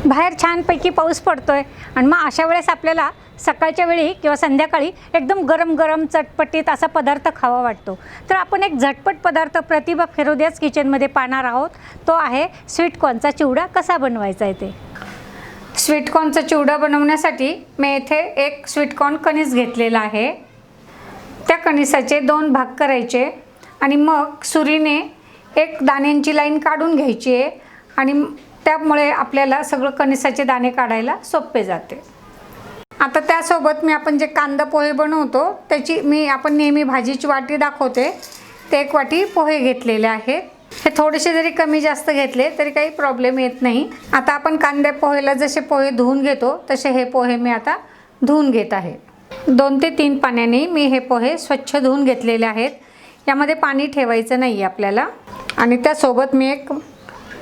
बाहेर छानपैकी पाऊस पडतोय आणि मग अशा वेळेस आपल्याला सकाळच्या वेळी किंवा संध्याकाळी एकदम गरम गरम चटपटीत असा पदार्थ खावा वाटतो। तर आपण एक झटपट पदार्थ प्रतिभा फिरोदियाज किचनमध्ये पाहणार आहोत। तो आहे स्वीट कॉर्नचा चिवडा। कसा बनवायचा आहे ते। स्वीट कॉर्नचा चिवडा बनवण्यासाठी मी इथे एक स्वीट कॉर्न कणीस घेतलेला आहे। त्या कणीसाचे 2 भाग करायचे आणि मग सुरीने एक दाण्यांची लाईन काढून घ्यायची आहे आणि त्यामुळे आपल्याला सगळं कणीसाचे दाणे काढायला सोपे जाते। आता त्यासोबत आपण जे कांदा पोहे बनवतो त्याची आपण नेहमी भाजीची वाटी दाखवते, ते 1 वाटी पोहे घेतलेले आहेत। हे थोडेसे जरी कमी जास्त घेतले तरी काही प्रॉब्लेम येत नाही। आता आपण कांद्या पोहेला जसे पोहे धुवून घेतो तसे हे पोहे मी आता धुवून घेत आहे। 2 ते 3 पाण्याने मी हे पोहे स्वच्छ धुवून घेतलेले आहेत। यामध्ये पाणी ठेवायचं नाही आपल्याला। आणि त्यासोबत मी एक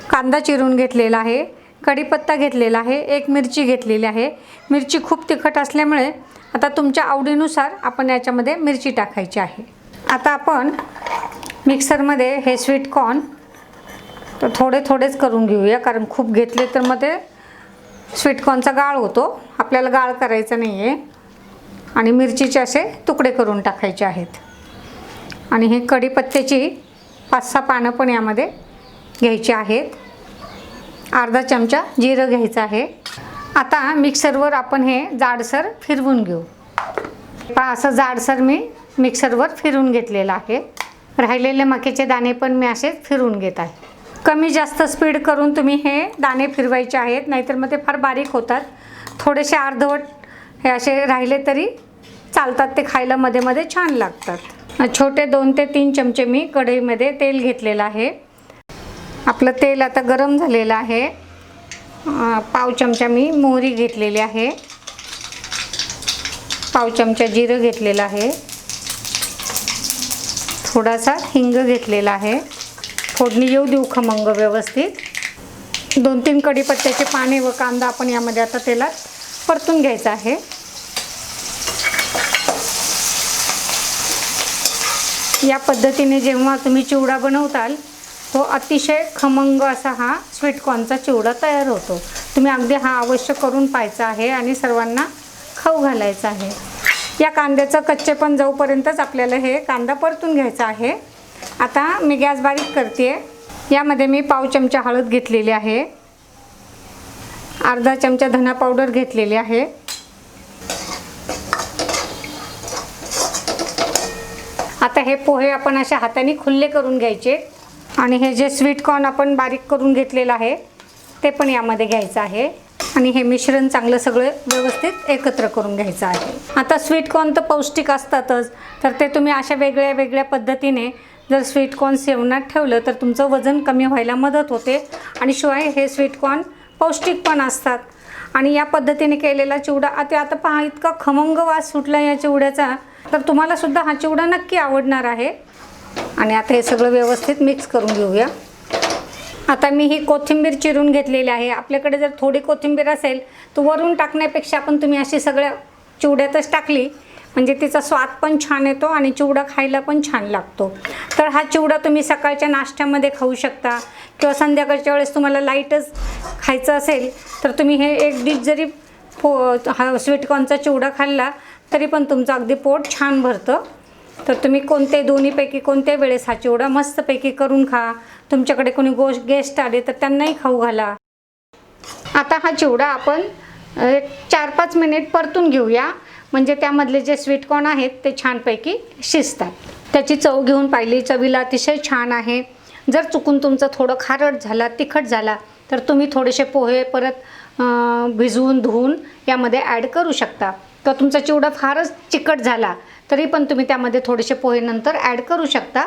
कांदा चिरून घेतलेला आहे, कढीपत्ता घेतलेला आहे, 1 मिरची घेतलेली आहे। मिरची खूप तिखट असल्यामुळे आता तुमच्या आवडीनुसार आपण याच्यामध्ये मिरची टाकायची आहे। आता आपण मिक्सरमध्ये हे स्वीट कॉर्न थोडे थोडेच करून घेऊया, कारण खूप घेतले तर मग ते स्वीट कॉर्नचा गाळ होतो। आपल्याला गाळ करायचा नाही आहे। आणि मिरचीचे असे तुकडे करून टाकायचे आहेत। आणि हे कढीपत्त्याची 5-6 पानं पण यामध्ये घ्यायची आहेत। अर्धा चमचा जिरं घ्यायचं आहे। आता मिक्सरवर आपण हे जाडसर फिरवून घेऊ। असं जाडसर मी मिक्सरवर फिरवून घेतलेलं आहे। राहिलेले मक्याचे दाणे पण मी असेच फिरवून घेत आहे। कमी जास्त स्पीड करून तुम्ही हे दाणे फिरवायचे आहेत, नाहीतर मग ते फार बारीक होतात। थोडेसे अर्धवट हे असे राहिले तरी चालतात, ते खायला मध्ये मध्ये छान लागतात। छोटे 2 ते 3 चमचे मी कढईमध्ये तेल घेतलेलं आहे। आपलं तेल आता गरम झालेलं आहे। पाव चमचा मी मोहरी घेतलेली आहे, पाव चमचा जिरं घेतलेलं आहे, थोडासा हिंग घेतलेला आहे। फोडणी येऊ देऊ खमंग व्यवस्थित। 2-3 कढीपत्त्याचे पाने व कांदा आपण यामध्ये आता तेलात परतून घ्यायचा आहे। या पद्धतीने जेव्हा तुम्ही चिवडा बनवताल तो अतिशय खमंग असा हा स्वीट कॉर्नचा चिवडा तयार होतो। तुम्ही अगदी हा अवश्य करून पाहायचा आहे आणि सर्वांना खाऊ घालायचा आहे। या कांद्याचं कच्चेपण जाऊपर्यंतच आपल्याला हे कांदा परतून घ्यायचा आहे। आता मी गॅस बारीक करते। यामध्ये मी पाव चमचा हळद घेतलेली आहे, अर्धा चमचा धना पावडर घेतलेली आहे, आता हे पोहे आपण अशा हाताने खुल्ले करून घ्यायचे आणि हे जे स्वीट कॉर्न आपण बारीक करून घेतलेलं आहे ते पण यामध्ये घ्यायचं आहे आणि हे मिश्रण चांगलं सगळं व्यवस्थित एकत्र करून घ्यायचं आहे। आता स्वीट कॉर्न तर पौष्टिक असतातच, तर ते तुम्ही अशा वेगळ्या वेगळ्या पद्धतीने जर स्वीट कॉर्न सेवनात ठेवलं तर तुमचं वजन कमी व्हायला मदत होते आणि शिवाय हे स्वीट कॉर्न पौष्टिक पण असतात। आणि या पद्धतीने केलेला चिवडा आता पहा इतका खमंग वास सुटला या चिवड्याचा, तर तुम्हाला सुद्धा हा चिवडा नक्की आवडणार आहे। आणि आता हे सगळं व्यवस्थित मिक्स करून घेऊया। आता मी ही कोथिंबीर चिरून घेतलेली आहे। आपल्याकडे जर थोडी कोथिंबीर असेल तर वरून टाकण्यापेक्षा पण तुम्ही अशी सगळ्या चिवड्यातच टाकली म्हणजे तिचा स्वाद पण छान येतो आणि चिवडा खायला पण छान लागतो। तर हा चिवडा तुम्ही सकाळच्या नाश्त्यामध्ये खाऊ शकता किंवा संध्याकाळच्या वेळेस तुम्हाला लाईटच खायचं असेल तर तुम्ही हे एक डिश जरी हा स्वीट कॉर्नचा चिवडा खाल्ला तरी पण तुमचं अगदी पोट छान भरतं। तर तुम्ही दोन्हीपैकी कोणत्या वेळेस हा चिवडा मस्तपैकी करून खा। तुमच्याकडे कोणी गेस्ट आले तर त्यांनाही खाऊ घाला। आता हा चिवडा आपण 4-5 मिनिट परतून घेऊया, म्हणजे त्यामधले जे स्वीट कॉर्न आहेत ते छानपैकी शिजतात। त्याची चव घेऊन पाहिली, चवीला अतिशय छान आहे। जर चुकून तुमचं थोडं खारट झाला, तिखट झाला तर तुम्ही थोडेसे पोहे परत भिजवून धुवून यामध्ये ॲड करू शकता। तर तुमचा चिवडा फारच चिकट झाला तरी पण तुम्ही त्यामध्ये थोडेसे पोहे नंतर ॲड करू शकता।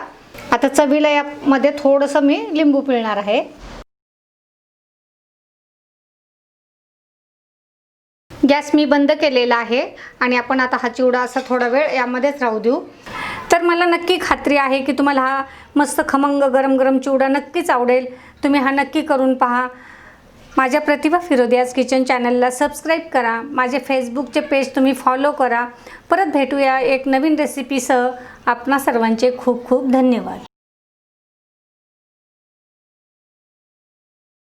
आता चवीला यामध्ये थोडंसं मी लिंबू पिळणार आहे। गॅस मी बंद केलेला आहे आणि आपण आता हा चिवडा असा थोडा वेळ यामध्येच राहू देऊ। तर मला नक्की खात्री आहे की तुम्हाला हा मस्त खमंग गरम गरम चिवडा नक्कीच आवडेल। तुम्ही हा नक्की करून पहा। माझ्या प्रतिभा फिरोदियाज किचन चॅनलला सबस्क्राईब करा। माझे फेसबुकचे पेज तुम्ही फॉलो करा। परत भेटूया एक नवीन रेसिपीसह। आपणा सर्वांचे खूप खूप धन्यवाद।